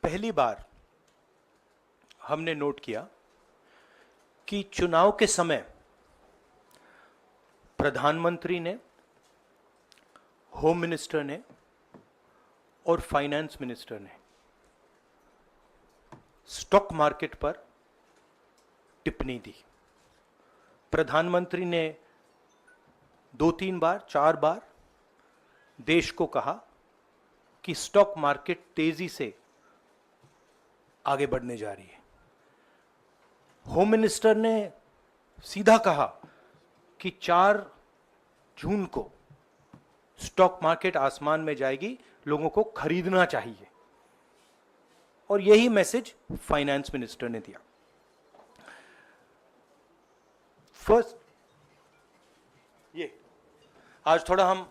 पहली बार हमने नोट किया कि चुनाव के समय प्रधानमंत्री ने, होम मिनिस्टर ने और फाइनेंस मिनिस्टर ने स्टॉक मार्केट पर टिप्पणी दी। प्रधानमंत्री ने 2-3 बार 4 बार देश को कहा कि स्टॉक मार्केट तेजी से आगे बढ़ने जा रही है। होम मिनिस्टर ने सीधा कहा कि 4 जून को स्टॉक मार्केट आसमान में जाएगी, लोगों को खरीदना चाहिए। और यही मैसेज फाइनेंस मिनिस्टर ने दिया। फर्स्ट, ये आज थोड़ा हम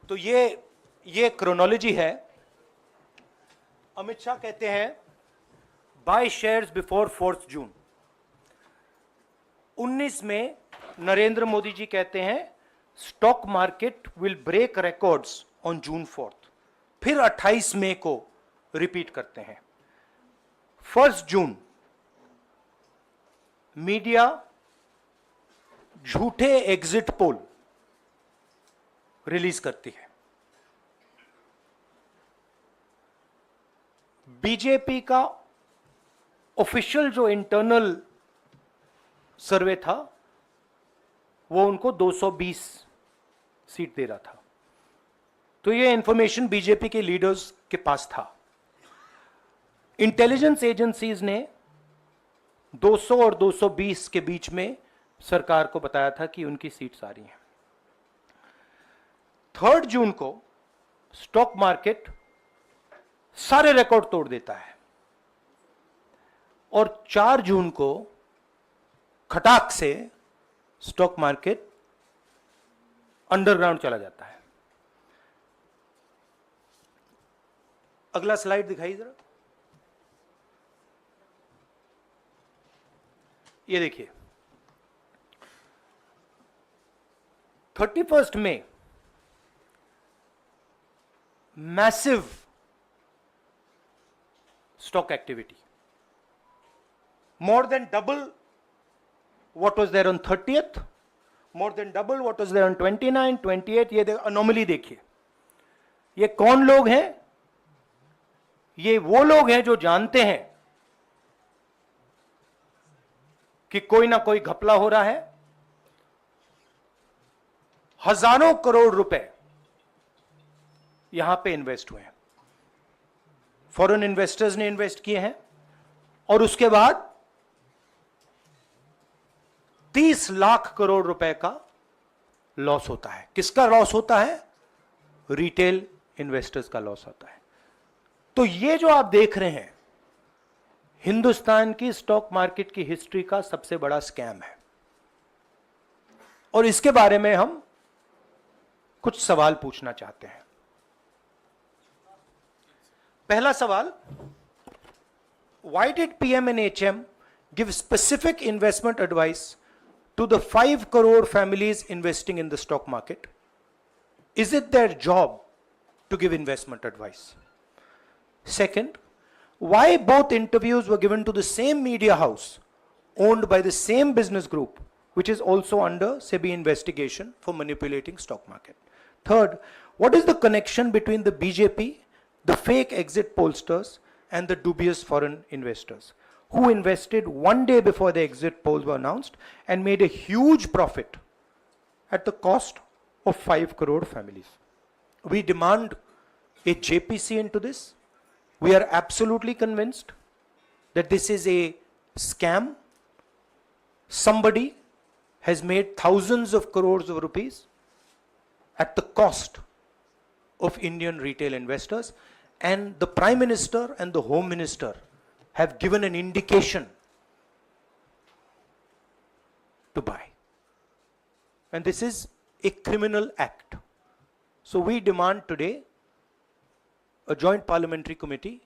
तो ये क्रोनोलॉजी है। अमित शाह कहते हैं बाय शेयर्स बिफोर 4 जून। 19 में नरेंद्र मोदी जी कहते हैं stock market will break records on June 4। फिर 28 मई को रिपीट करते हैं। 1 जून मीडिया झूठे एग्जिट पोल रिलीज करती है। बीजेपी का ऑफिशियल जो इंटरनल सर्वे था वो उनको 220 सीट दे रहा था। तो ये इंफॉर्मेशन बीजेपी के लीडर्स के पास था। इंटेलिजेंस एजेंसीज ने 200 और 220 के बीच में सरकार को बताया था कि उनकी सीट्स आ रही हैं। 3 जून को स्टॉक मार्केट सारे रिकॉर्ड तोड़ देता है और 4 जून को खटाक से स्टॉक मार्केट अंडरग्राउंड चला जाता है। अगला स्लाइड दिखाइए जरा। ये देखिए 31 मई massive stock activity, more than double what was there on 30th, more than double what was there on 29, 28। ये अनोमली देखिए। ये कौन लोग हैं? ये वो लोग हैं जो जानते हैं कि कोई ना कोई घपला हो रहा है। हजारों करोड़ रुपए यहां पे इन्वेस्ट हुए हैं, फॉरेन इन्वेस्टर्स ने इन्वेस्ट किए हैं। और उसके बाद 30 लाख करोड़ रुपए का लॉस होता है। किसका लॉस होता है? रिटेल इन्वेस्टर्स का लॉस होता है। तो ये जो आप देख रहे हैं हिंदुस्तान की स्टॉक मार्केट की हिस्ट्री का सबसे बड़ा स्कैम है। और इसके बारे में हम कुछ सवाल पूछना चाहते हैं। पहला सवाल, why did PM and HM give specific investment advice to the 5 crore families investing in the stock market? Is it their job to give investment advice? Second, why both interviews were given to the same media house owned by the same business group, which is also under SEBI investigation for manipulating stock market? Third, what is the connection between the BJP, the fake exit pollsters, and the dubious foreign investors who invested 1 day before the exit polls were announced and made a huge profit at the cost of 5 crore families? We demand a JPC into this. We are absolutely convinced that this is a scam. Somebody has made thousands of crores of rupees at the cost of Indian retail investors, and the Prime Minister and the Home Minister have given an indication to buy. And this is a criminal act. So we demand today a joint parliamentary committee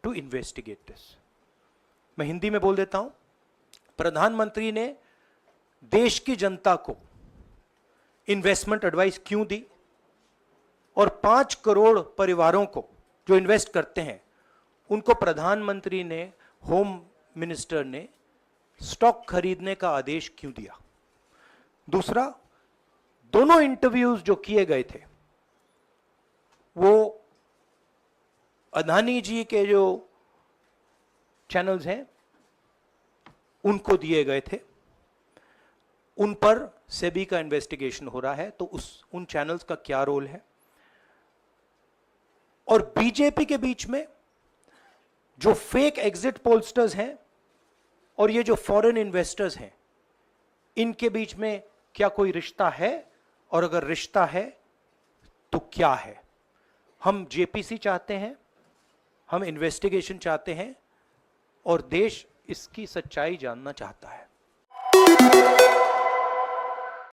to investigate this. मैं हिंदी में बोल देता हूं। प्रधानमंत्री ने देश की जनता को इन्वेस्टमेंट एडवाइस क्यों दी? और 5 करोड़ परिवारों को जो इन्वेस्ट करते हैं उनको प्रधानमंत्री ने, होम मिनिस्टर ने स्टॉक खरीदने का आदेश क्यों दिया? दूसरा, दोनों इंटरव्यूज जो किए गए थे वो अदानी जी के जो चैनल्स हैं उनको दिए गए थे, उन पर सेबी का इन्वेस्टिगेशन हो रहा है, तो उन चैनल्स का क्या रोल है? और बीजेपी के बीच में जो फेक एग्जिट पोलस्टर्स हैं और ये जो फॉरेन इन्वेस्टर्स हैं, इनके बीच में क्या कोई रिश्ता है? और अगर रिश्ता है तो क्या है? हम जेपीसी चाहते हैं, हम इन्वेस्टिगेशन चाहते हैं और देश इसकी सच्चाई जानना चाहता है।